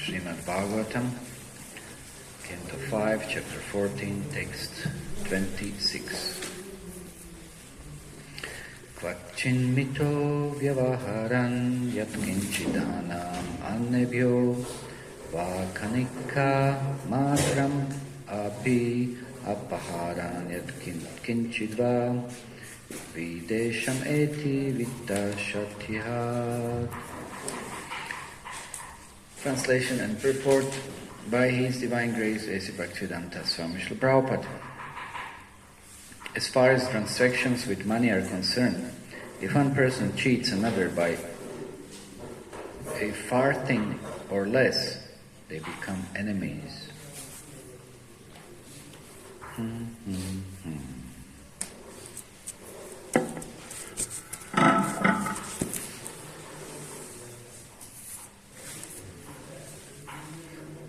Srimad Bhagavatam, Canto 5, Chapter 14, Text 26. Kvachinmito vyavaharan yatkinchidanam annebhyo vakanika matram api apaharan yatkinchidva videsham eti vittashatya. Translation and purport by His Divine Grace A.C. Bhaktivedanta Swami Srila Prabhupada. As far as transactions with money are concerned, if one person cheats another by a farthing or less, they become enemies.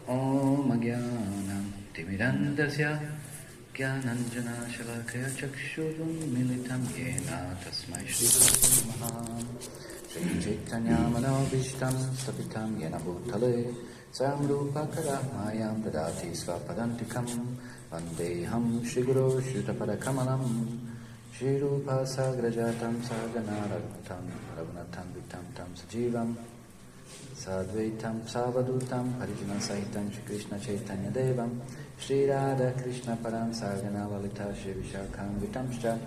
Om Agyanam Timirandasya Gyananjana Shalakaya Chakshurun Militam Yena Tasmai Shri Maham Shri Chaitanya Manobishtam Stapitam Yena Bhutale Samrupa Karamayam Dadati Svapadantikam Vandeham Shri Guru Shritapada Kamalam Shri Rupa Sagrajatam Saganaratam Ravanatam Vitam Tam Sajivam Sadvaitam Savadutam Parijana Sahitam Shri Krishna Chaitanya Devam Shri Radha Krishna Param Sagana Lalita Shri Vishakam Vitamscha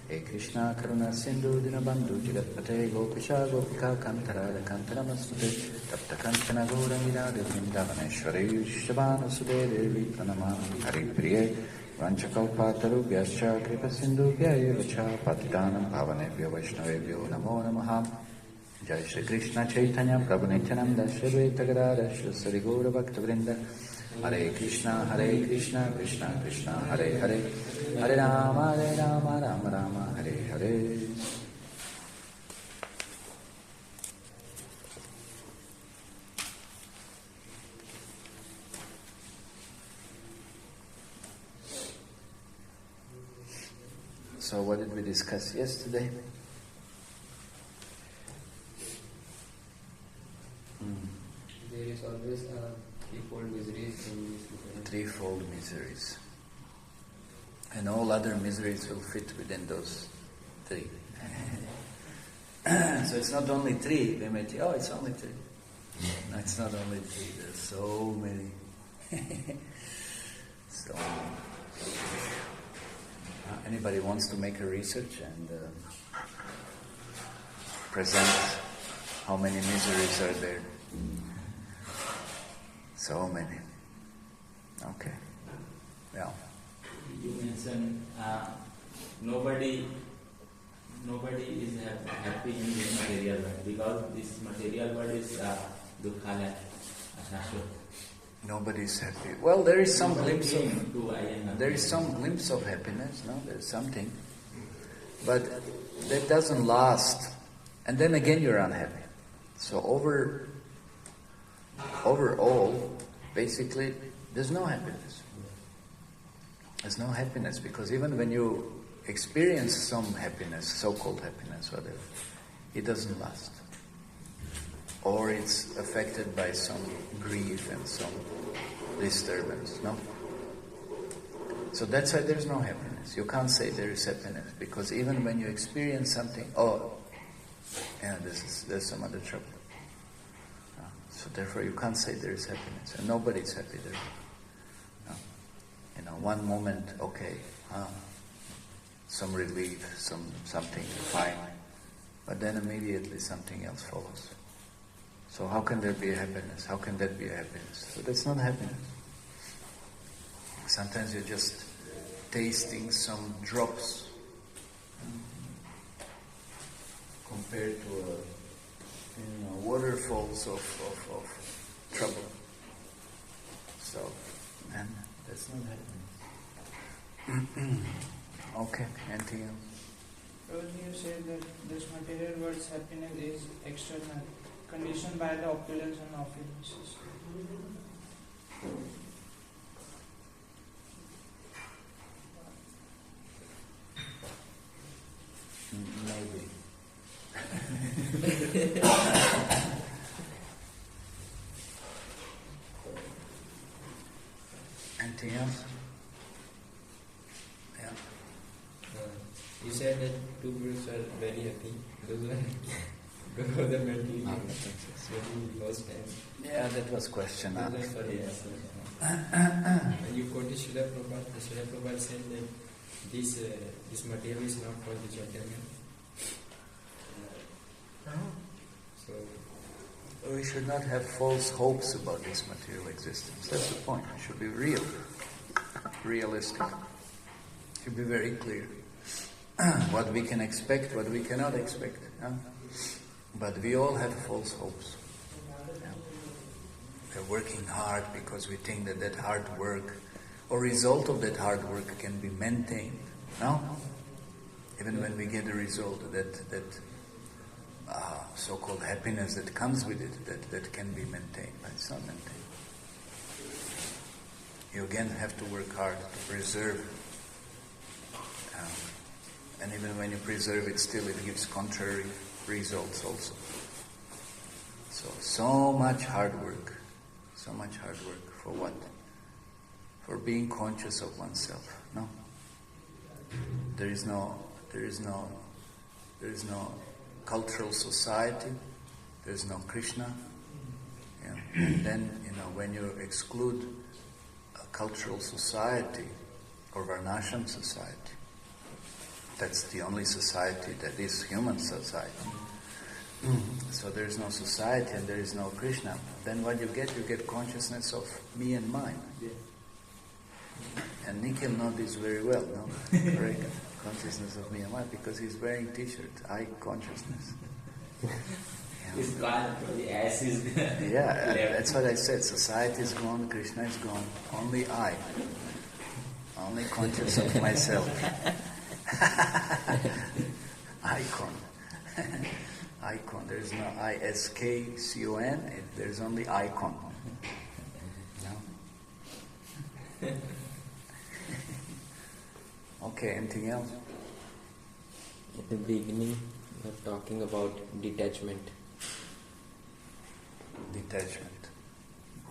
E Krishna Karuna Sindhu Dinabandhu Jagatpate Gopisha Gopika Kantarada Kantaramastute Tapta Kantana Gora Mirada Vrindavaneshwari Shabana Sudevi Pranamami Hari Priye Vanchakalpataru Vyascha Kripa Sindhu Vyayevacha Patidanam Pavanebhyo Vaishnavebhyo Namo Namaha Jai Shri Krishna Chaitanya Prabhu Nityananda Shri Advaita Gadadhara Shri Sari Gaura Bhakta Vrinda Hare Krishna Krishna Krishna Hare Hare Hare Rama Rama Rama Hare Hare. So what did we discuss yesterday? There is always threefold miseries in this life. Threefold miseries. And all other miseries will fit within those three. So it's not only three. We may think, oh, it's only three. No, it's not only three. There's so many. So anybody wants to make a research and present how many miseries are there? So many. Okay. Yeah. You mentioned nobody is happy in this material world because this material world is dukkha. Nobody is happy. Well, there is some glimpse of happiness. No, there's something, but that doesn't last, and then again you're unhappy. So overall, basically, there's no happiness. There's no happiness because even when you experience some happiness, so-called happiness, whatever, it doesn't last. Or it's affected by some grief and some disturbance, no? So that's why there's no happiness. You can't say there is happiness because even when you experience something, there's some other trouble. So therefore you can't say there is happiness. And nobody is happy there. No. One moment, okay, some relief, something fine. But then immediately something else follows. So how can there be a happiness? How can that be a happiness? So that's not happiness. Sometimes you're just tasting some drops compared to waterfalls of trouble. So, and that's not happiness. Okay, anything else? You say that this material world's happiness is external, conditioned by the opulence and opulences. Maybe. Anything else? Yeah. You said that two groups are very happy. Those were the mentally lost and Yeah, that was question asked. And you quoted Srila Prabhupada. Srila Prabhupada said that this material is not for the gentleman. So We should not have false hopes about this material existence. That's the point. It should be real, realistic. It should be very clear. What we can expect, what we cannot expect. But we all have false hopes. We're working hard because we think that hard work or result of that hard work can be maintained. No? Even when we get a result, that so-called happiness that comes with it, that can be maintained, but it's not maintained. You again have to work hard to preserve. And even when you preserve it, still it gives contrary results also. So much hard work. So much hard work. For what? For being conscious of oneself. No? There is no cultural society. There is no Krishna. Then, when you exclude a cultural society or Varnashram society, that's the only society that is human society. So there is no society and there is no Krishna. Then what you get consciousness of me and mine. And Nikhil knows this very well, no? Correct? Consciousness of me and mine, because he's wearing t-shirt, I consciousness. It's gone, the ass is That's what I said. Society is gone, Krishna is gone. Only I. Only conscious of myself. Icon. Icon. There is no ISKCON. There is only icon. No? Okay, anything else? at the beginning you were talking about detachment. Detachment.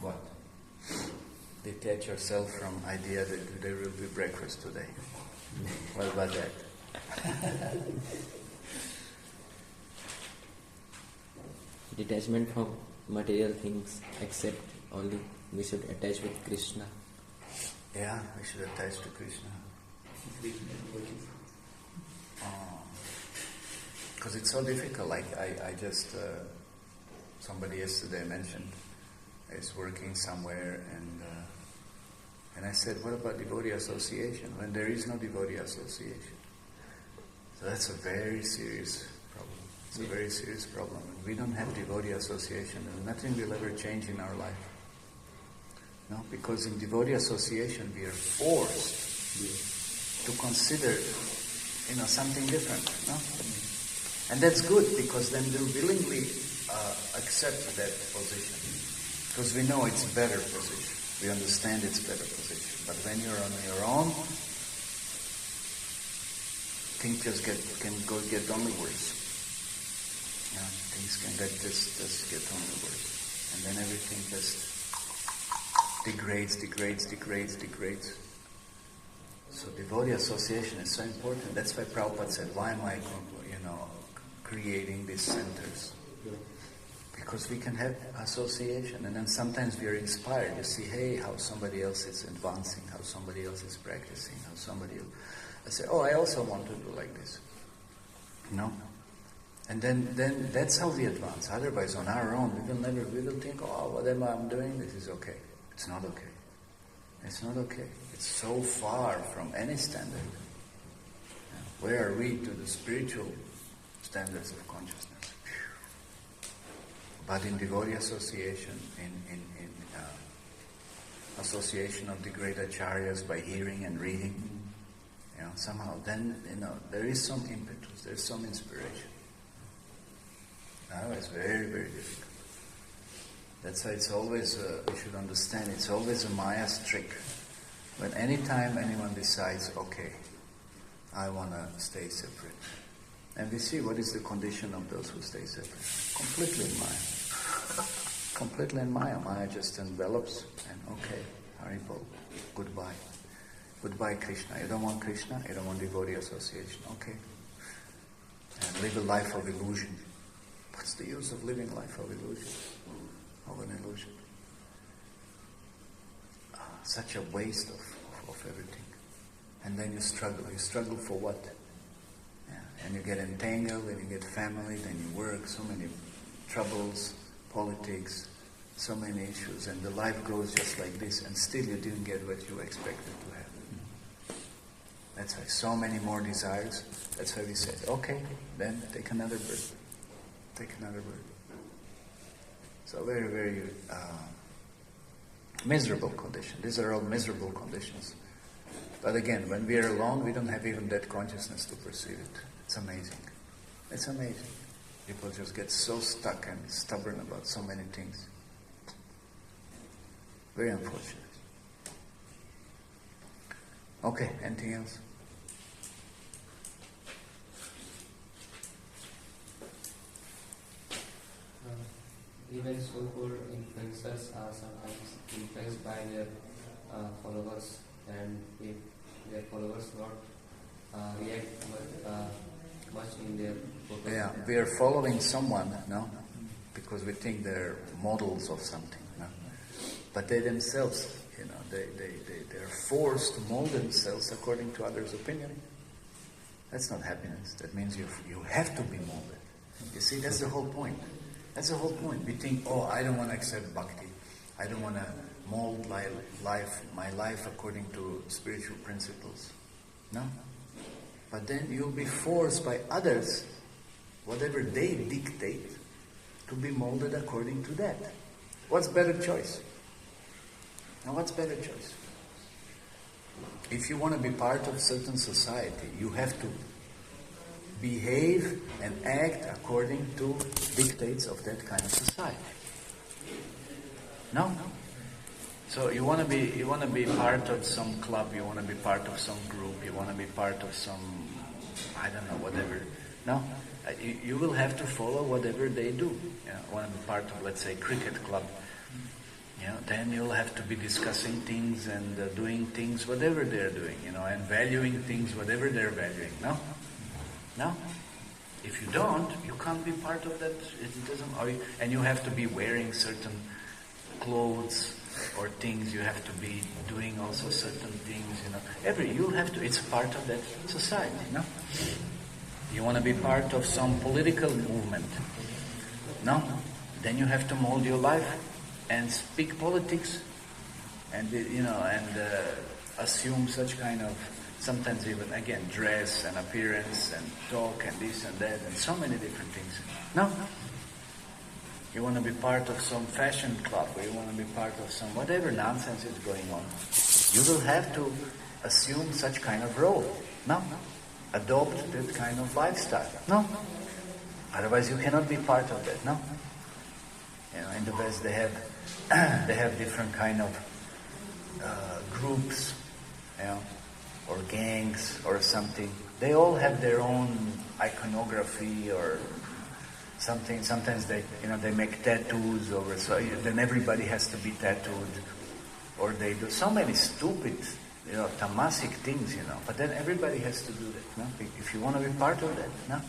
What? Detach yourself from idea that there will be breakfast today. What about that? Detachment from material things, except only we should attach with Krishna. Yeah, we should attach to Krishna. Because it's so difficult. Like I just, somebody yesterday mentioned is working somewhere, and I said, what about devotee association? When there is no devotee association. So that's a very serious problem. It's a very serious problem. When we don't have devotee association, then nothing will ever change in our life. No, because in devotee association we are forced to consider, something different. No, and that's good because then we'll willingly accept that position because we know it's better position. We understand it's better position. But when you're on your own, things just can get only worse. Things can just get only worse, and then everything just degrades. So devotee association is so important. That's why Prabhupada said, why am I, creating these centers? Because we can have association, and then sometimes we are inspired. You see, hey, how somebody else is advancing, how somebody else is practicing, how somebody else. I say, oh, I also want to do like this. And then that's how we advance. Otherwise, on our own, we will think, oh, whatever I'm doing, this is okay. It's not okay. It's not okay. It's so far from any standard. Where are we to the spiritual standards of consciousness? But in devotee association, in association of the great acharyas by hearing and reading, somehow then, there is some impetus, there is some inspiration. It's very, very difficult. That's why it's always, we should understand, it's always a Maya's trick. When any time anyone decides, okay, I want to stay separate. And we see what is the condition of those who stay separate. Completely in Maya. Completely in Maya. Maya just envelops and okay, Haribol. Goodbye. Goodbye, Krishna. You don't want Krishna? You don't want devotee association? Okay. And live a life of illusion. What's the use of living a life of illusion? Of an illusion. Such a waste of everything. And then you struggle. You struggle for what? Yeah. And you get entangled, and you get family, then you work, so many troubles, politics, so many issues, and the life goes just like this, and still you didn't get what you expected to have. That's why so many more desires. That's why we said, okay, then take another birth. Take another birth. So very, very miserable condition. These are all miserable conditions. But again, when we are alone, we don't have even that consciousness to perceive it. It's amazing. It's amazing. People just get so stuck and stubborn about so many things. Very unfortunate. Okay, anything else? Even so-called influencers are sometimes influenced by their followers, and if their followers not react much in their photos. Yeah, we are following someone, no? Because we think they're models of something, no? But they themselves, they're forced to mold themselves according to others' opinion. That's not happiness. That means you have to be molded. You see, that's the whole point. That's the whole point. We think, I don't want to accept bhakti. I don't want to mold my life according to spiritual principles. No? But then you'll be forced by others, whatever they dictate, to be molded according to that. What's better choice? Now what's better choice? If you want to be part of certain society, you have to behave and act according to dictates of that kind of society. No? So you want to be part of some club, you want to be part of some group, you want to be part of some, I don't know, whatever. No? You will have to follow whatever they do. You want to be part of, let's say, cricket club. Then you'll have to be discussing things and doing things, whatever they're doing, and valuing things, whatever they're valuing. No? No? If you don't, you can't be part of that. It doesn't. And you have to be wearing certain clothes or things. You have to be doing also certain things. You'll have to. It's part of that society. No? You want to be part of some political movement. No? Then you have to mold your life and speak politics, and assume such kind of, sometimes even again dress and appearance and talk and this and that and so many different things. No. You want to be part of some fashion club, or you want to be part of some whatever nonsense is going on. You will have to assume such kind of role. No. Adopt that kind of lifestyle. No. Otherwise you cannot be part of that. No. In the West they have different kind of groups, or gangs or something. They all have their own iconography or something. Sometimes they make tattoos over, so then everybody has to be tattooed, or they do so many stupid, tamasic things, But then everybody has to do that, no? If you want to be part of that, no?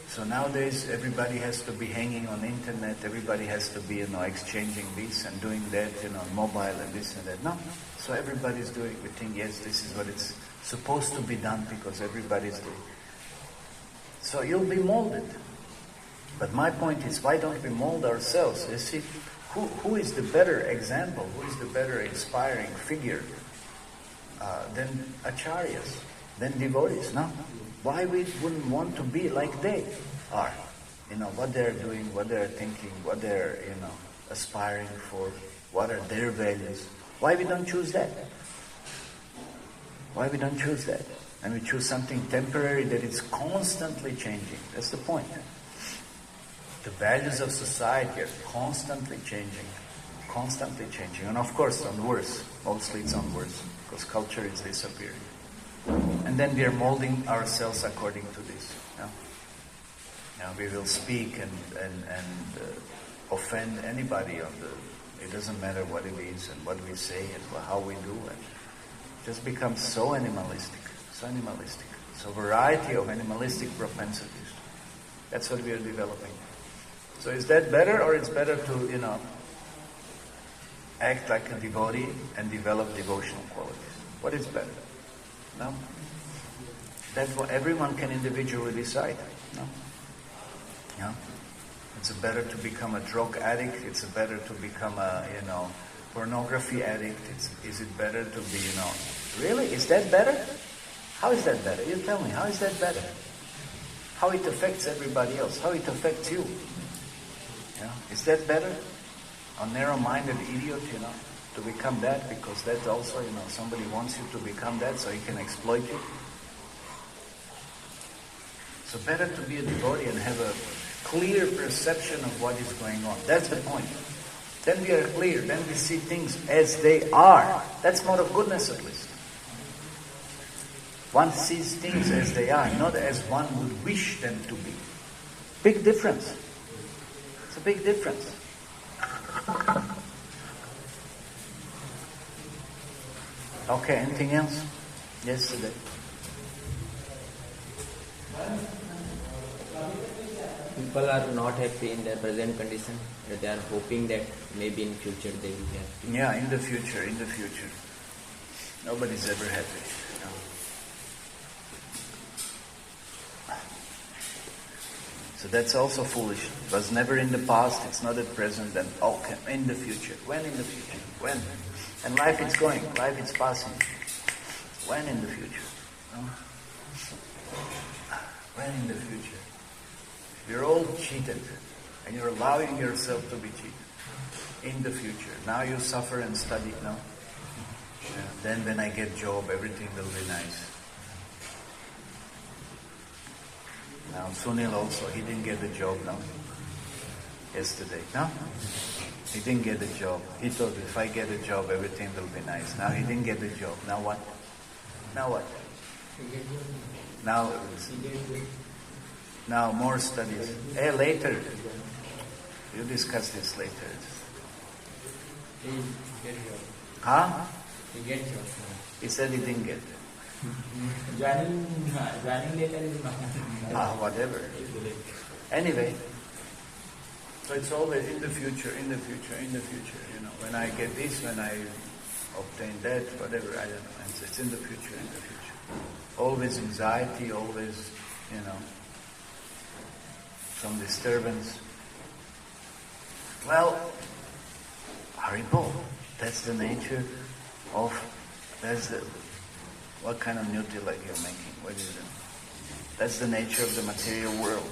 So nowadays everybody has to be hanging on internet, everybody has to be, exchanging this and doing that, mobile and this and that. No. So everybody's doing, we think, yes, this is what it's supposed to be done because everybody's doing. So you'll be molded. But my point is, why don't we mold ourselves? You see, who is the better example, who is the better inspiring figure than acharyas, than devotees, no? Why we wouldn't want to be like they are? What they're doing, what they're thinking, what they're, aspiring for, what are their values. Why we don't choose that? Why we don't choose that? And we choose something temporary that is constantly changing. That's the point. The values of society are constantly changing. Constantly changing. And of course on worse. Mostly it's on worse. Because culture is disappearing. And then we are molding ourselves according to this. Now we will speak and offend anybody on It doesn't matter what it is and what we say and how we do it. Just becomes so animalistic, so animalistic. So variety of animalistic propensities. That's what we are developing. So is that better, or it's better to, act like a devotee and develop devotional qualities? What is better? No? That's what everyone can individually decide. No? Yeah? It's better to become a drug addict. It's better to become a, pornography addict. Is it better to be, really? Is that better? How is that better? You tell me, how is that better? How it affects everybody else? How it affects you? Yeah? Is that better? A narrow-minded idiot, to become that, because that also, somebody wants you to become that so he can exploit you. So better to be a devotee and have a clear perception of what is going on. That's the point. Then we are clear, then we see things as they are. That's more of goodness, at least. One sees things as they are, not as one would wish them to be. Big difference. It's a big difference. Okay, anything else? Yesterday. People are not happy in their present condition. They are hoping that maybe in future they will be happy. Yeah, in the future. Nobody's ever happy. No. So that's also foolish. It was never in the past, it's not at present, and okay, in the future. When in the future? When? And life is going, life is passing. When in the future? No? When in the future? You're all cheated, and you're allowing yourself to be cheated. In the future. Now you suffer and study, no? Yeah. Then when I get job, everything will be nice. Now Sunil also, he didn't get the job now. Yesterday, no? He didn't get the job. He thought if I get a job, everything will be nice. Now he didn't get the job. Now what? Now what? Now more studies. Later. You discuss this later. He get job. Huh? He get job. He said he didn't get. Joining later is not. Whatever. Anyway. So it's always in the future. When I get this, when I obtain that, whatever, I don't know. It's in the future. Always anxiety, always, some disturbance. Well, Haribol, that's the nature of, what kind of Nutella you're making? What is it? That's the nature of the material world.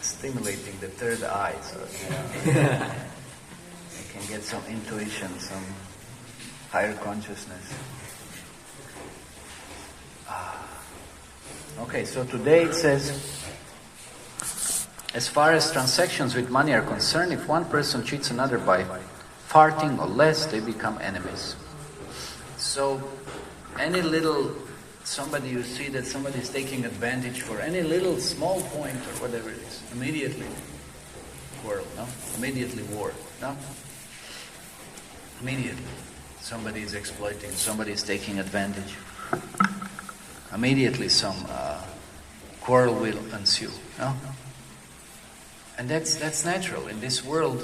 Stimulating the third eye, so you can get some intuition, some higher consciousness. Okay, so today it says, as far as transactions with money are concerned, if one person cheats another by farting or less, they become enemies. So, any little somebody you see that somebody is taking advantage for any little small point or whatever it is, immediately quarrel, no? Immediately war, no? Immediately. Somebody is exploiting, somebody is taking advantage. Immediately some quarrel will ensue, no? And that's natural. In this world,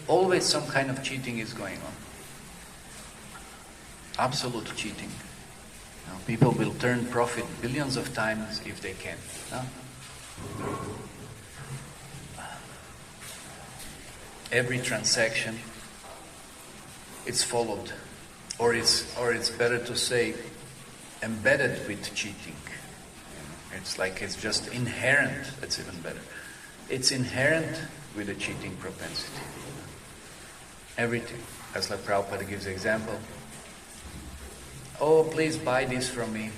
always some kind of cheating is going on. Absolute cheating. Now, people will turn profit billions of times if they can. No? Every transaction, it's followed, or it's better to say, embedded with cheating. It's like it's just inherent. That's even better. It's inherent with a cheating propensity. Everything. As like Prabhupada gives the example. Oh, please buy this from me.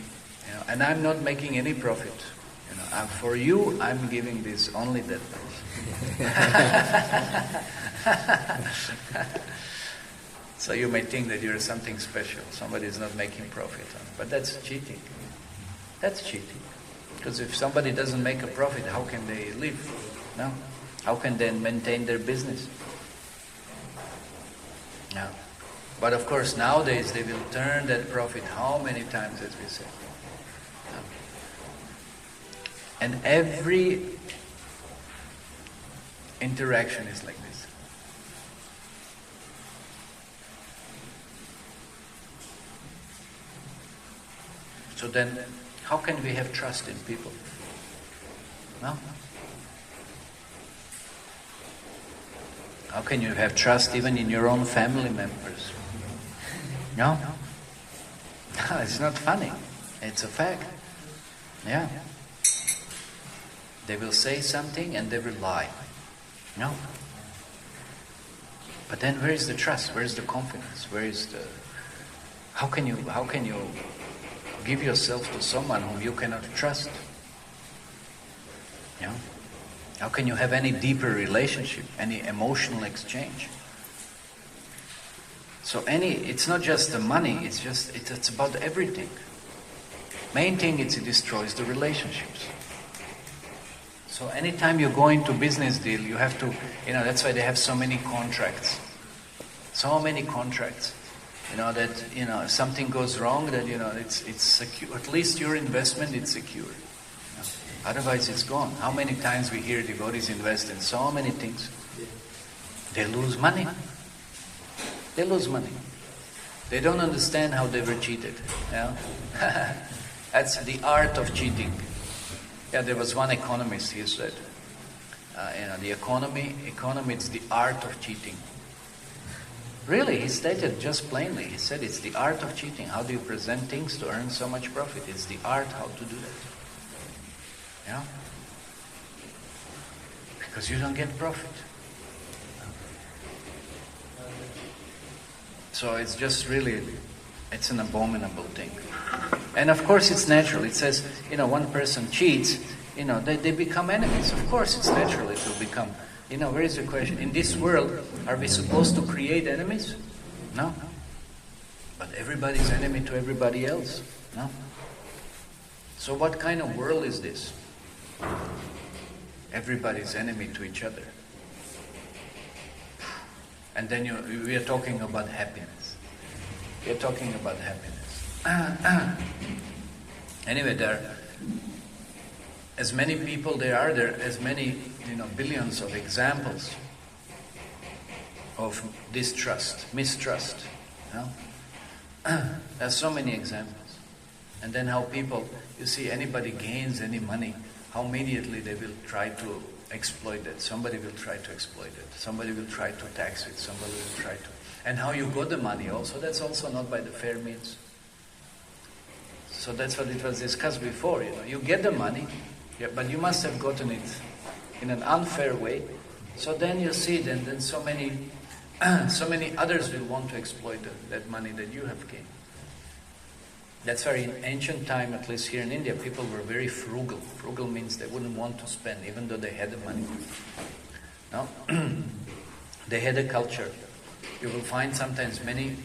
And I'm not making any profit. For you, I'm giving this only that price. So you may think that you're something special. Somebody is not making profit. But that's cheating. That's cheating. Because if somebody doesn't make a profit, how can they live? No? How can they maintain their business? No. But of course, nowadays they will turn that profit how many times, as we say. No. And every interaction is like this. So then, how can we have trust in people? No? How can you have trust even in your own family members? No? No, it's not funny. It's a fact. Yeah. They will say something and they will lie. No? But then where is the trust? Where is the confidence? Where is the... How can you give yourself to someone whom you cannot trust? You know? How can you have any deeper relationship, any emotional exchange? So it's not just the money, it's about everything. Main thing is it destroys the relationships. So anytime you go into business deal, you have to, that's why they have so many contracts. So many contracts. That, if something goes wrong, that, it's secure. At least your investment is secure. Otherwise it's gone. How many times we hear devotees invest in so many things? They lose money. They lose money. They don't understand how they were cheated. That's the art of cheating. Yeah, there was one economist, he said, the economy, it's the art of cheating. Really, he stated just plainly. He said it's the art of cheating. How do you present things to earn so much profit? It's the art how to do that. Yeah? Because you don't get profit. So it's just really, it's an abominable thing. And of course it's natural. It says, one person cheats, they become enemies. Of course it's natural it will become. Where is the question? In this world, are we supposed to create enemies? No. But everybody's enemy to everybody else. No. So what kind of world is this? Everybody's enemy to each other. And then we are talking about happiness. We are talking about happiness. Anyway, there as many people there are as many, billions of examples of distrust, mistrust. There's so many examples. And then how people, anybody gains any money, how immediately they will try to exploit it. Somebody will try to exploit it. Somebody will try to tax it. Somebody will try to... And how you got the money also, that's also not by the fair means. So that's what it was discussed before, You get the money, but you must have gotten it in an unfair way. So then you see, then so many others will want to exploit that money that you have gained. That's why in ancient time, at least here in India, people were very frugal. Frugal means they wouldn't want to spend, even though they had the money. No? They had a culture. You will find sometimes many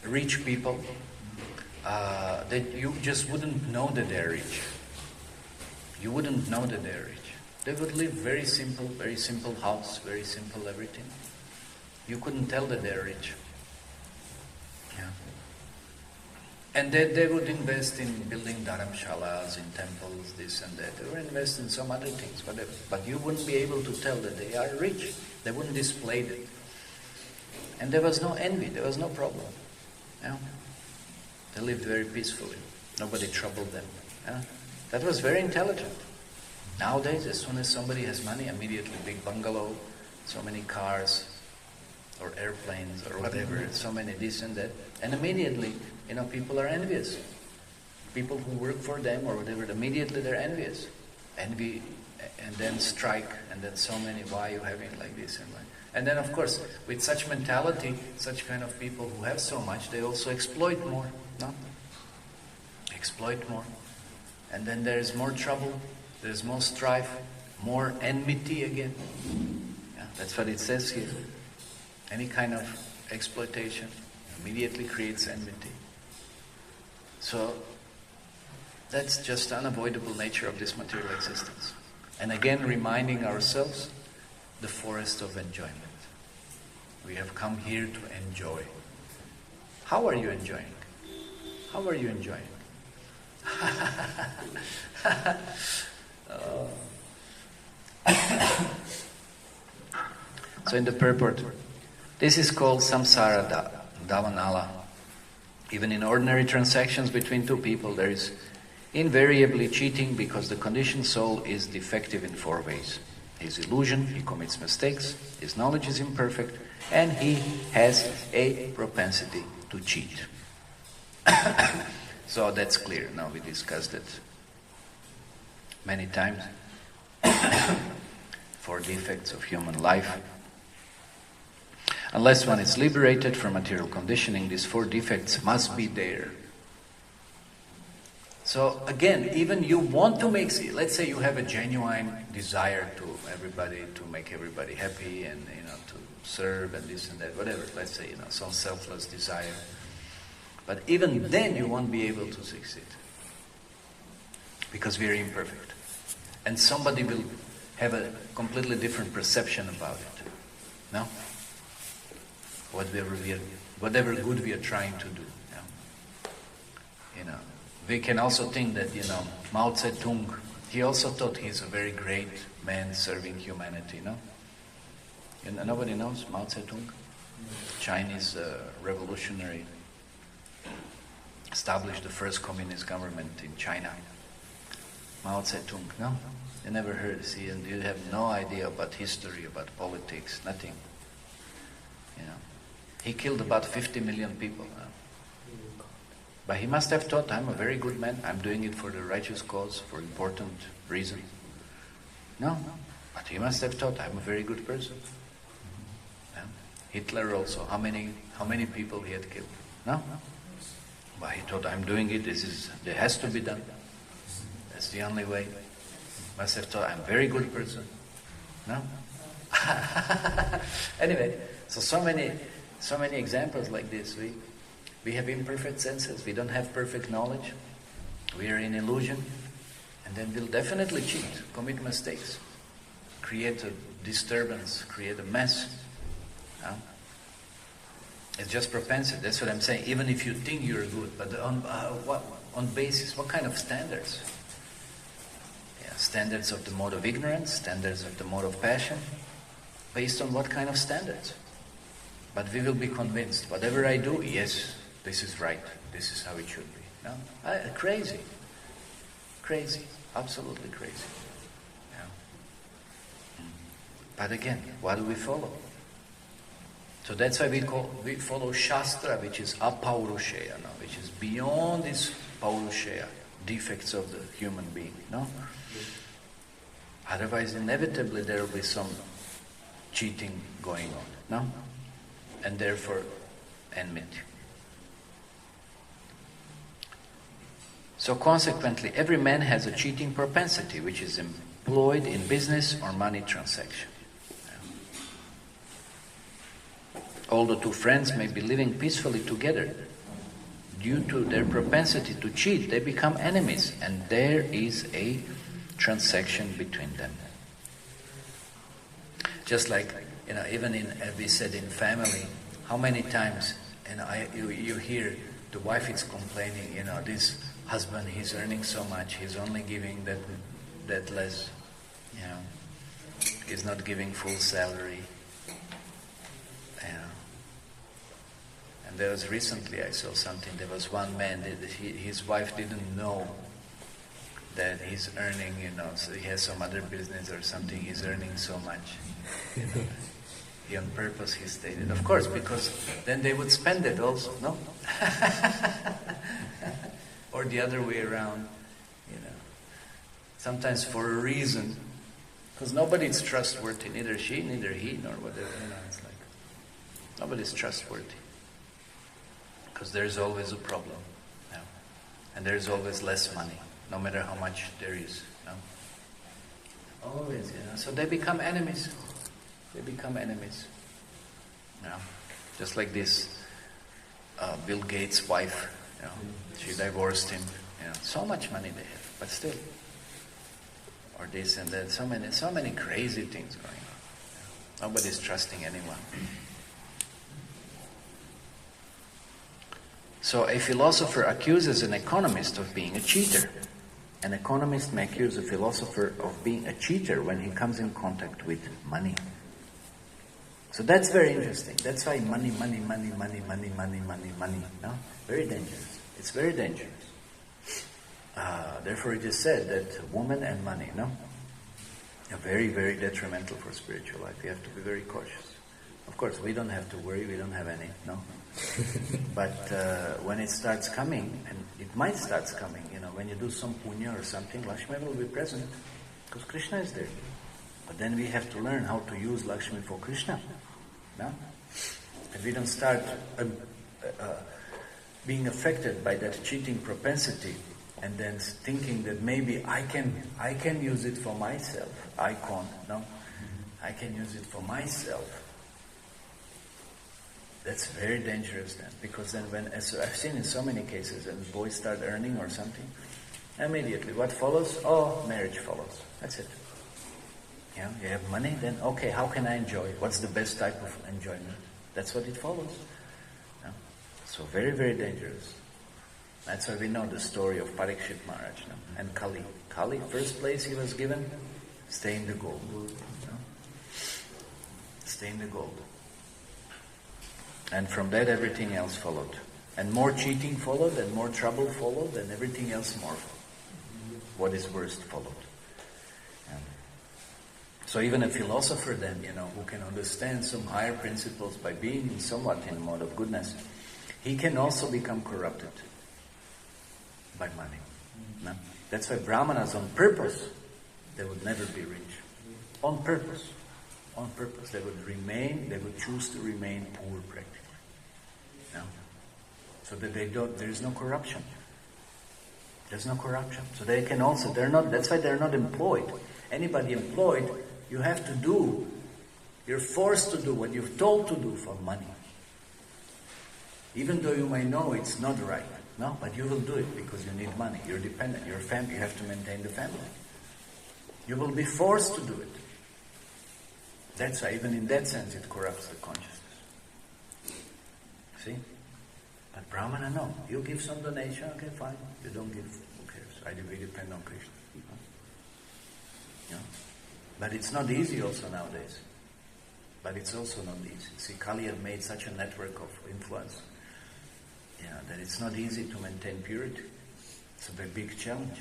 rich people that you just wouldn't know that they're rich. You wouldn't know that they're rich. They would live very simple house, very simple everything. You couldn't tell that they're rich. Yeah. And they would invest in building dharamshalas, in temples, this and that. They would invest in some other things, whatever. But you wouldn't be able to tell that they are rich. They wouldn't display it. And there was no envy, there was no problem. Yeah. They lived very peacefully. Nobody troubled them. Yeah. That was very intelligent. Nowadays, as soon as somebody has money, immediately big bungalow, so many cars, or airplanes, or whatever, so many this and that. And immediately, people are envious. People who work for them or whatever, immediately they're envious. Envy, and then strike, and then so many, why are you having it like this and why? And then of course, with such mentality, such kind of people who have so much, they also exploit more. No? Exploit more. And then there is more trouble, there is more strife, more enmity again. Yeah, that's what it says here. Any kind of exploitation immediately creates enmity. So, That's just unavoidable nature of this material existence. And again, reminding ourselves the forest of enjoyment. We have come here to enjoy. How are you enjoying? How are you enjoying? So in the purport, this is called samsara davanala. Even in ordinary transactions between two people, there is invariably cheating because the conditioned soul is defective in 4 ways. His illusion, he commits mistakes, his knowledge is imperfect, and he has a propensity to cheat. So that's clear. Now we discussed it many times. 4 defects of human life. Unless one is liberated from material conditioning, these 4 defects must be there. So again, even you want to make, let's say you have a genuine desire to make everybody happy and to serve and this and that, whatever, let's say, some selfless desire. But even then you won't be able to succeed. Because we are imperfect. And somebody will have a completely different perception about it. No? Whatever good we are trying to do. We can also think that, Mao Zedong, he also thought he's a very great man serving humanity, no? Nobody knows Mao Zedong? Chinese revolutionary, established the first communist government in China. Mao Zedong, no? You never heard, see, and you have no idea about history, about politics, nothing. He killed about 50 million people. But he must have thought, I'm a very good man, I'm doing it for the righteous cause, for important reason. No, but he must have thought, I'm a very good person. Yeah. Hitler also, how many people he had killed? No? But he thought, I'm doing it, there has to be done. That's the only way. Must have thought, I'm a very good person. No? Anyway, so many examples like this. We have imperfect senses, we don't have perfect knowledge, we are in illusion, and then we'll definitely cheat, commit mistakes, create a disturbance, create a mess. It's just propensity, that's what I'm saying. Even if you think you're good, but on basis, what kind of standards? Standards of the mode of ignorance, standards of the mode of passion, based on what kind of standards? But we will be convinced, whatever I do, yes, this is right, this is how it should be. No? Crazy, absolutely crazy. Yeah. But again, what do we follow? So that's why we follow Shastra, which is apaurushaya, which is beyond this paurushaya, defects of the human being. No? Otherwise, inevitably, there will be some cheating going on. No? And therefore, enmity. So consequently, every man has a cheating propensity which is employed in business or money transaction. Although 2 friends may be living peacefully together, due to their propensity to cheat, they become enemies, and there is a transaction between them. Just like, even as we said in family, how many times, you hear the wife is complaining, this husband, he's earning so much, he's only giving that less, he's not giving full salary. And there was recently, I saw something, there was one man, his wife didn't know that he's earning, so he has some other business or something, he's earning so much. He on purpose, he stated. Of course, because then they would spend it also, no? Or the other way around, Sometimes for a reason, because nobody's trustworthy, neither she, neither he, nor whatever, it's like, nobody's trustworthy. Because there's always a problem, and there's always less money, no matter how much there is. Always, so they become enemies. Just like this Bill Gates' wife, she divorced him So much money they have, but still. Or this and that, so many crazy things going on. Nobody's trusting anyone. So a philosopher accuses an economist of being a cheater. An economist may accuse a philosopher of being a cheater when he comes in contact with money. So that's very interesting. That's why money. No? Very dangerous. It's very dangerous. Therefore it is said that woman and money, are very, very detrimental for spiritual life. You have to be very cautious. Of course, we don't have to worry, we don't have any, But when it starts coming, and it might start coming, when you do some punya or something, Lakshmi will be present, because Krishna is there. But then we have to learn how to use Lakshmi for Krishna. No? If we don't start being affected by that cheating propensity, and then thinking that maybe I can use it for myself. I can use it for myself. That's very dangerous then, because then as I've seen in so many cases, when boys start earning or something, immediately what follows? Marriage follows. That's it. You have money, then okay, how can I enjoy? What's the best type of enjoyment? That's what it follows. So very, very dangerous. That's why we know the story of Parikshit Maharaj and Kali. Kali, first place he was given, stay in the gold. Stay in the gold. And from that everything else followed. And more cheating followed, and more trouble followed, and everything else more followed. What is worst followed. So even a philosopher then, who can understand some higher principles by being somewhat in a mode of goodness, he can also become corrupted by money. No? That's why Brahmanas on purpose, they would never be rich. On purpose. On purpose. They would choose to remain poor practically. No? So that there is no corruption. There's no corruption. So they can also, that's why they're not employed. Anybody employed, you have to do, you're forced to do what you're told to do for money. Even though you may know it's not right. No, but you will do it because you need money. You're dependent. You're a family. You have to maintain the family. You will be forced to do it. That's why, even in that sense, it corrupts the consciousness. See? But Brahmana, no. You give some donation, okay, fine. You don't give, who cares? We depend on Krishna. But it's not easy also nowadays. But it's also not easy. See, Kali had made such a network of influence. That it's not easy to maintain purity. It's a very big challenge.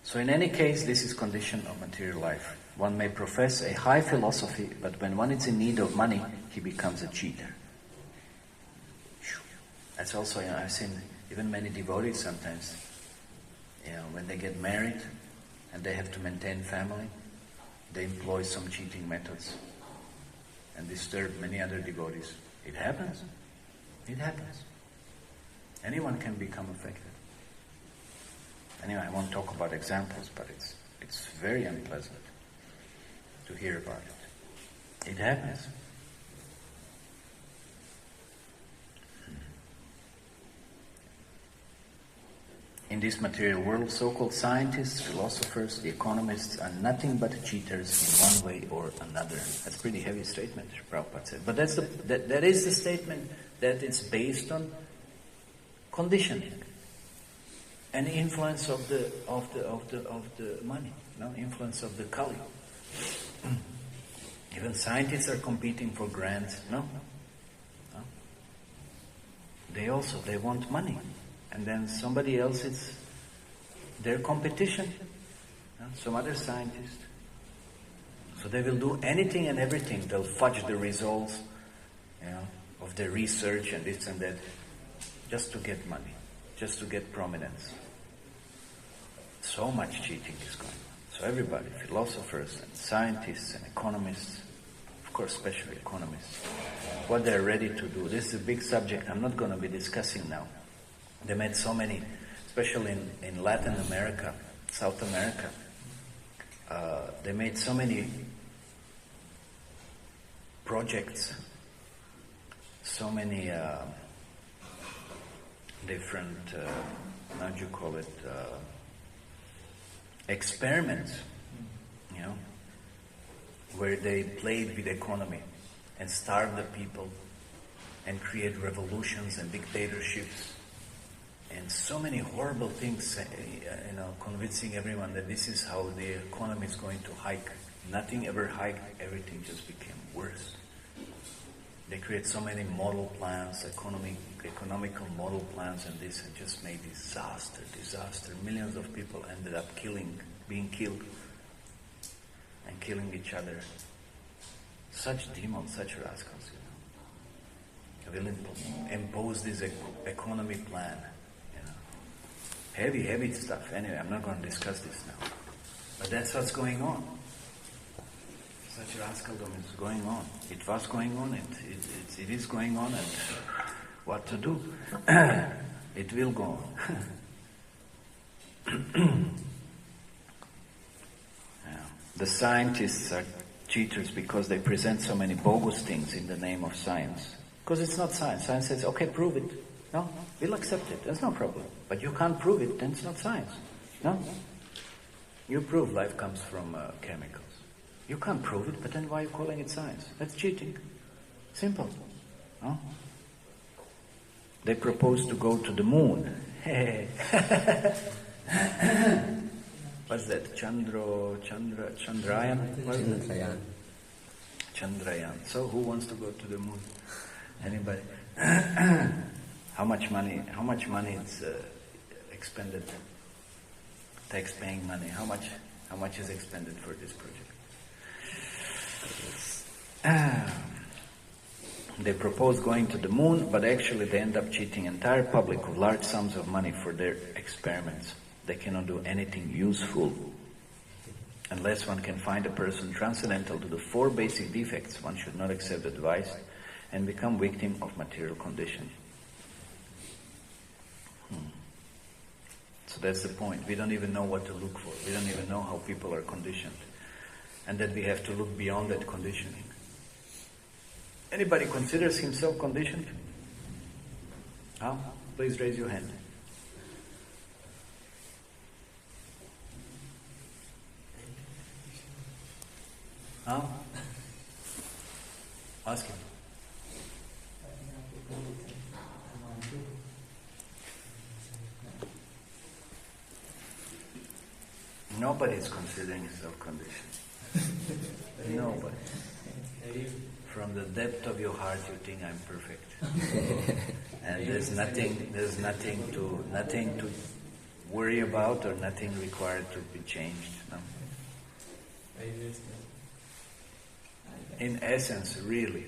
So in any case, this is condition of material life. One may profess a high philosophy, but when one is in need of money, he becomes a cheater. That's also, I've seen even many devotees sometimes, when they get married and they have to maintain family, they employ some cheating methods and disturb many other devotees. It happens. It happens. Anyone can become affected. Anyway, I won't talk about examples, but it's very unpleasant to hear about it. It happens. In this material world, so-called scientists, philosophers, the economists are nothing but cheaters in one way or another. That's a pretty heavy statement, Prabhupada said. But that is the statement that it's based on conditioning and influence of the money, influence of the Kali. Even scientists are competing for grants, They want money. And then somebody else, it's their competition, some other scientist. So they will do anything and everything. They'll fudge the results of their research and this and that, just to get money, just to get prominence. So much cheating is going on. So everybody, philosophers and scientists and economists, of course especially economists, what they're ready to do. This is a big subject I'm not going to be discussing now. They made so many, especially in Latin America, South America, they made so many projects, so many different, how do you call it, experiments, you know, where they played with the economy and starve the people and create revolutions and dictatorships and so many horrible things, convincing everyone that this is how the economy is going to hike. Nothing ever hiked, everything just became worse. They create so many model plans, economical model plans, and this, and just made disaster. Millions of people ended up being killed, and killing each other. Such demons, such rascals, will impose this economy plan. Heavy stuff. Anyway, I'm not going to discuss this now. But that's what's going on. Such rascaldom is going on. It was going on, it is going on, and what to do? It will go on. The scientists are cheaters because they present so many bogus things in the name of science. Because it's not science. Science says, okay, prove it. No, we'll accept it. That's no problem. But you can't prove it, then it's not science. No? You prove life comes from chemicals. You can't prove it, but then why are you calling it science? That's cheating. Simple. No? They propose to go to the moon. What's that? Chandrayaan? Chandrayaan. So who wants to go to the moon? Anybody? How much money is expended? Tax-paying money. How much is expended for this project? They propose going to the moon, but actually they end up cheating entire public of large sums of money for their experiments. They cannot do anything useful. Unless one can find a person transcendental to the 4 basic defects, one should not accept advice and become victim of material conditions. So that's the point. We don't even know what to look for. We don't even know how people are conditioned. And that we have to look beyond that conditioning. Anybody considers himself conditioned? Huh? Please raise your hand. Huh? Ask him. Nobody is considering himself conditioned. Nobody. From the depth of your heart, you think I'm perfect, and there's nothing to worry about or nothing required to be changed. No? In essence, really,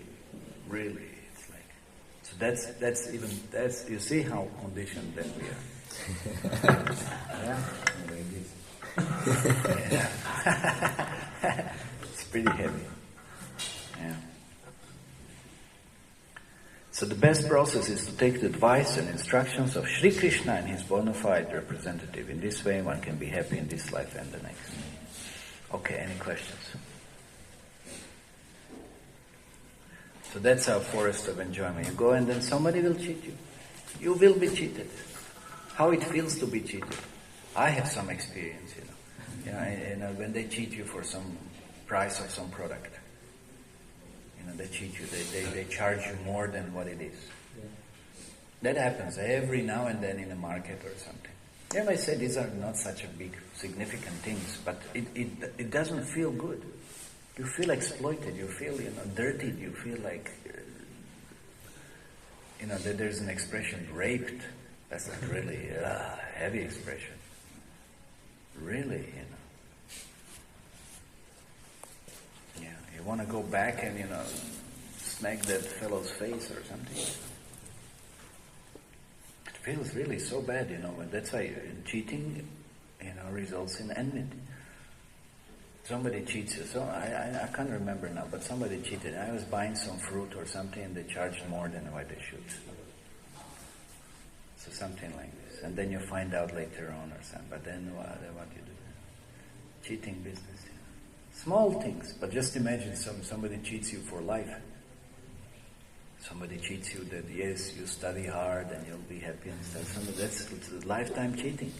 it's like. So that's you see how conditioned that we are. Yeah. Yeah. It's pretty heavy. Yeah. So the best process is to take the advice and instructions of Sri Krishna and his bona fide representative. In this way, one can be happy in this life and the next. Okay, any questions? So that's our forest of enjoyment. You go and then somebody will cheat you. You will be cheated. How it feels to be cheated. I have some experience, when they cheat you for some price of some product. They cheat you. They charge you more than what it is. Yeah. That happens every now and then in a market or something. You might say these are not such a big, significant things, but it doesn't feel good. You feel exploited. You feel, dirtied. You feel like, that there's an expression, raped. That's not really a heavy expression. Really, Yeah, you want to go back and, smack that fellow's face or something. It feels really so bad, and that's why cheating, results in enmity. Somebody cheats you. So I can't remember now, but somebody cheated. I was buying some fruit or something and they charged more than what they should. So something like this. And then you find out later on or something. But then what you do? Cheating business. Small things, but just imagine somebody cheats you for life. Somebody cheats you that yes, you study hard and you'll be happy and stuff. It's lifetime cheating.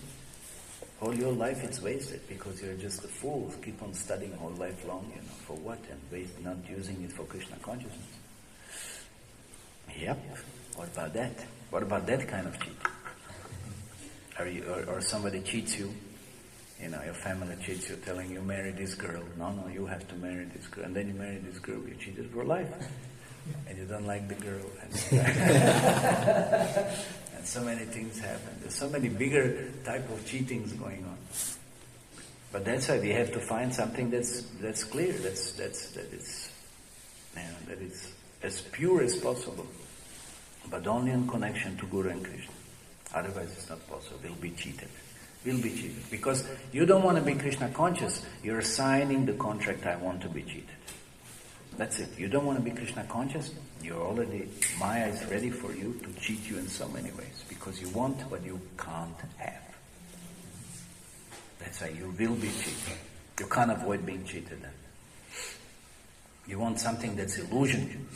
All your life it's wasted because you're just a fool. Keep on studying all life long, for what? And not using it for Krishna consciousness. Yep. What about that? What about that kind of cheating? Or somebody cheats you, your family cheats you, telling you marry this girl. No, you have to marry this girl. And then you marry this girl, you cheated for life. And you don't like the girl. And so many things happen. There's so many bigger type of cheatings going on. But that's why we have to find something that's clear, that is as pure as possible. But only in connection to Guru and Krishna. Otherwise it's not possible. We'll be cheated. Because you don't want to be Krishna conscious. You're signing the contract, I want to be cheated. That's it. You don't want to be Krishna conscious. Maya is ready for you to cheat you in so many ways. Because you want what you can't have. That's why you will be cheated. You can't avoid being cheated then. You want something that's illusion.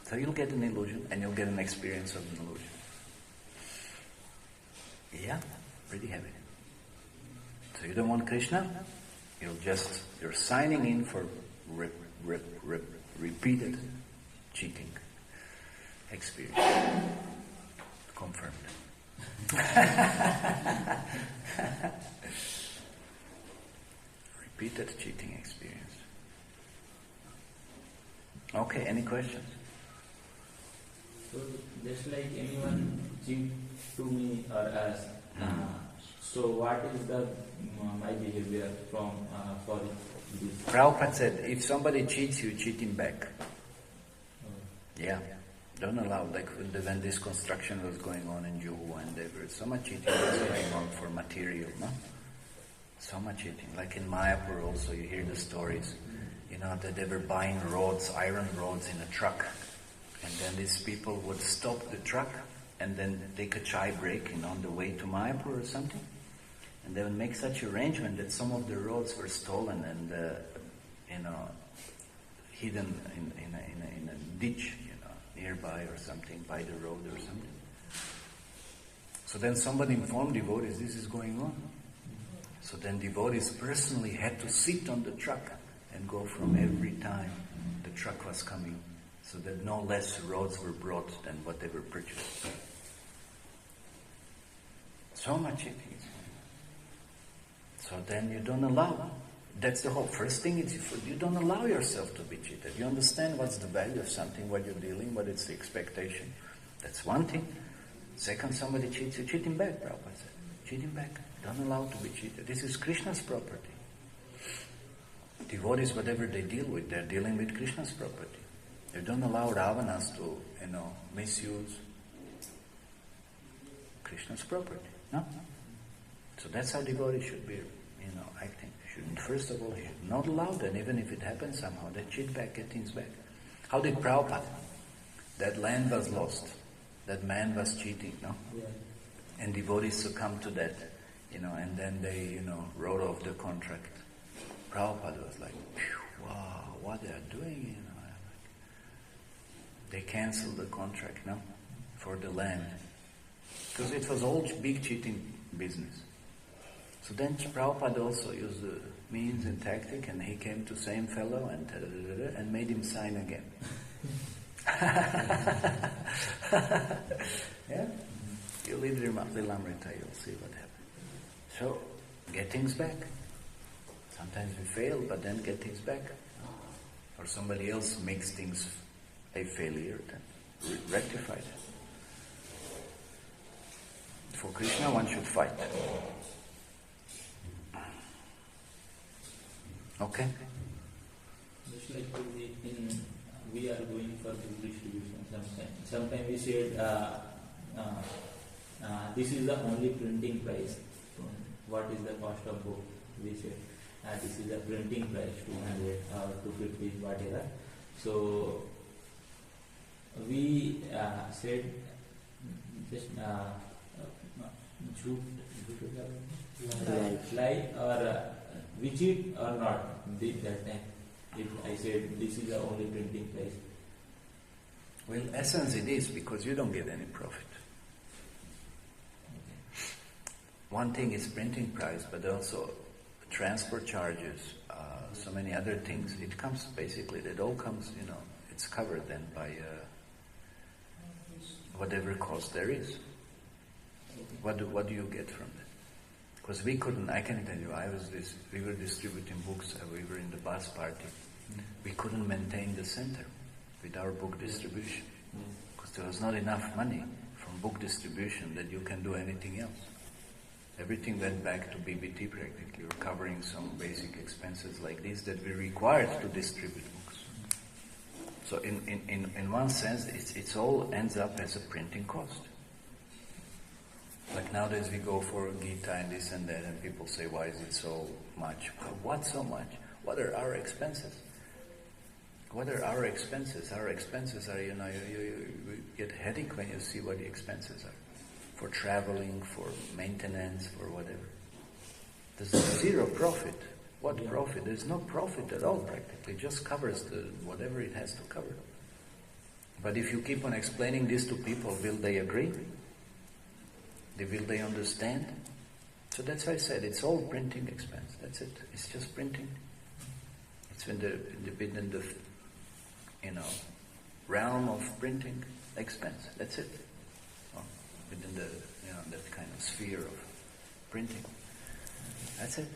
So you'll get an illusion and you'll get an experience of an illusion. Yeah, pretty heavy. So you don't want Krishna? You're signing in for repeated cheating experience. Confirmed. Repeated cheating experience. Okay, any questions? So just like anyone cheat to me or us, so what is my behavior for this? Prabhupada said, if somebody cheats you, cheat him back. Yeah. Don't allow, like when this construction was going on in Juhu, and there was so much cheating was going on for material, no? So much cheating. Like in Mayapur also, you hear the stories, that they were buying rods, iron rods in a truck. And then these people would stop the truck and then take a chai break, on the way to Mayapur or something. And they would make such arrangement that some of the roads were stolen and, hidden in a ditch, nearby or something, by the road or something. So then somebody informed devotees, this is going on. So then devotees personally had to sit on the truck and go from every time the truck was coming, so that no less roads were brought than what they were purchased. So much cheating. So then you don't allow. That's the whole first thing is you don't allow yourself to be cheated. You understand what's the value of something, what you're dealing, what is the expectation. That's one thing. Second, somebody cheats you, cheat him back, Prabhupada said. Cheat him back. Don't allow to be cheated. This is Krishna's property. Devotees, whatever they deal with, they're dealing with Krishna's property. They don't allow Ravanas to, misuse Krishna's property. No? So that's how devotees should be, acting. First of all, he should not allow that, even if it happens somehow, they cheat back, get things back. How did Prabhupada? That land was lost. That man was cheating, no? Yeah. And devotees succumbed to that, and then they, wrote off the contract. Prabhupada was like, wow, what they are doing, They canceled the contract, no? For the land. Because it was all big cheating business. So then Prabhupada also used the means and tactic, and he came to same fellow and made him sign again. Yeah? You read Lilamrita, you'll see what happens. So, get things back. Sometimes we fail, but then get things back. Or somebody else makes things a failure, then rectify it. For Krishna, one should fight. Okay? Just like we are going for book distribution sometimes. Sometimes we said, this is the only printing price. What is the cost of book? We said, this is the printing price, 200 or 250, whatever. So, we said, just lie or we cheat or not, that time. If I said this is the only printing price. Well, in essence it is, because you don't get any profit. One thing is printing price, but also transport charges, so many other things. It comes basically, it all comes, it's covered then by whatever cost there is. What do you get from that? Because we couldn't, I can tell you, we were distributing books, we were in the bus party. We couldn't maintain the center with our book distribution. Because there was not enough money from book distribution that you can do anything else. Everything went back to BBT practically, or covering some basic expenses like these that we required to distribute books. So in one sense, it's all ends up as a printing cost. Like nowadays we go for Gita and this and that, and people say, why is it so much? What so much? What are our expenses? What are our expenses? Our expenses are, you get a headache when you see what the expenses are. For traveling, for maintenance, for whatever. There's zero profit. What profit? There's no profit at all practically. It just covers whatever it has to cover. But if you keep on explaining this to people, will they agree? Will they understand? So that's why I said it's all printing expense. That's it. It's just printing. It's within the realm of printing expense. That's it. Within the that kind of sphere of printing. That's it.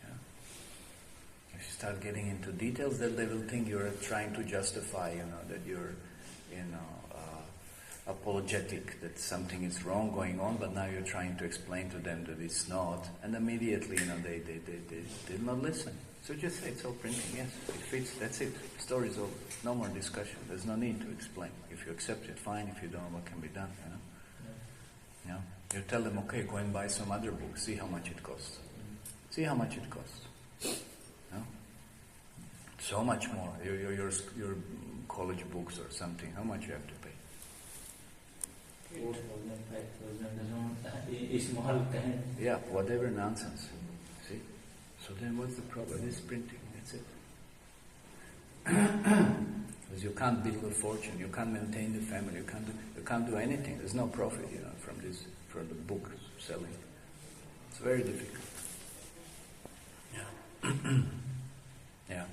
Yeah. If you start getting into details, then they will think you're trying to justify, that you're, apologetic that something is wrong going on, but now you're trying to explain to them that it's not, and immediately, they did not listen. So just say it's all printing. Yes, it fits. That's it. Story's over. No more discussion. There's no need to explain. If you accept it, fine. If you don't, what can be done? You tell them, okay, go and buy some other book. See how much it costs. See how much it costs. So much more. Your college books or something. How much you have to pay? 4,000, 5,000. It's small kind. Yeah, whatever nonsense. See. So then, what's the problem? It's printing. That's it. Because you can't build a fortune. You can't maintain the family. You can't do anything. There's no profit, from the book selling. It's very difficult. Yeah. Yeah.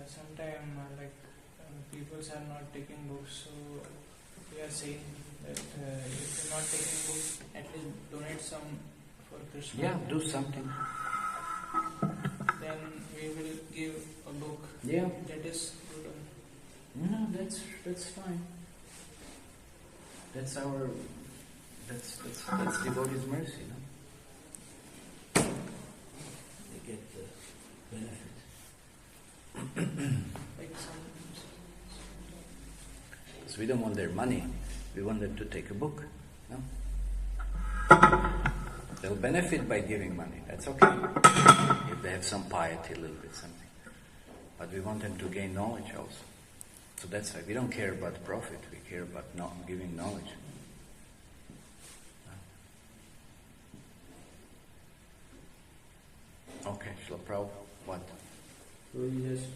Sometimes people are not taking books, so we are saying that if you're not taking books, at least donate some for Krishna. Yeah, do something. Then we will give a book. Yeah. That is good. No, that's fine. That's devotee's mercy, no? They get the benefit. Because we don't want their money, we want them to take a book, no? They'll benefit by giving money, that's okay. If they have some piety, a little bit something. But we want them to gain knowledge also. So that's why we don't care about profit, we care about giving knowledge. Okay, Srila Prabhupada, what? So you just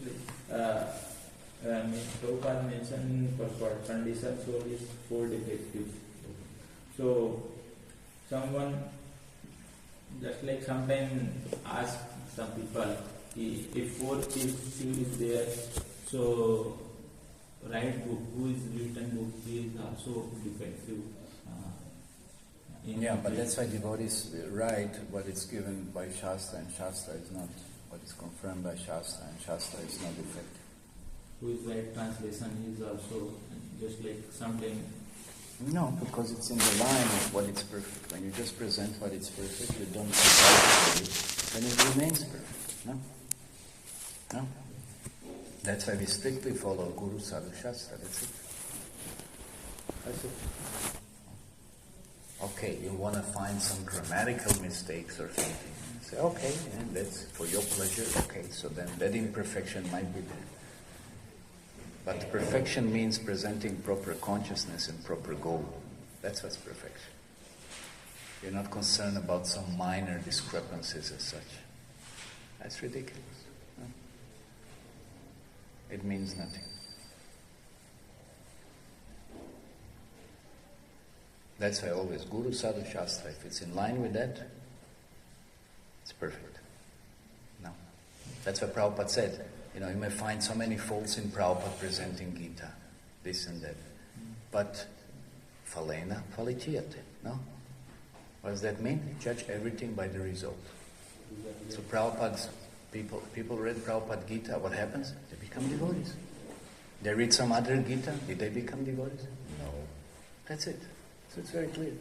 Prabhupada mentioned purport, condition, soul is 4 defectives. So someone just like sometimes ask some people if 4 defectives is there, so right book, who is written book is also defective. Yeah, but that's why devotees write what is given by Shastra, and Shastra is not what is confirmed by Shastra, and Shastra is not effective. Who is right translation is also just like something. No, because it's in the line of what is perfect. When you just present what is perfect, you don't provide it, then it remains perfect. No? That's why we strictly follow Guru Sadhu Shastra. That's it. That's it. Okay, you want to find some grammatical mistakes or something. Say, okay, and that's for your pleasure. Okay, so then that imperfection might be there. But perfection means presenting proper consciousness and proper goal. That's what's perfection. You're not concerned about some minor discrepancies as such. That's ridiculous. No? It means nothing. That's why always Guru Sadhu Shastra, if it's in line with that, it's perfect. No. That's what Prabhupada said. You may find so many faults in Prabhupada presenting Gita, this and that. But phalena phalitiyate, no? What does that mean? Judge everything by the result. So Prabhupada's people read Prabhupada Gita, what happens? They become devotees. They read some other Gita, did they become devotees? No. That's it. So it's very clear.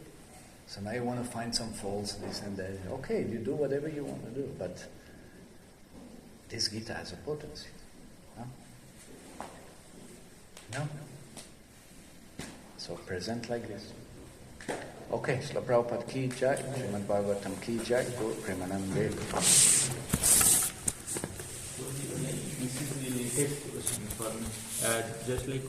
So now you want to find some faults, this and that. Okay, you do whatever you want to do, but this Gita has a potency. No? No? So present like this. Okay, Srila Prabhupada ki jai, Srimad Bhagavatam ki jai, Guru Premanande. This is the latest question for me. Just like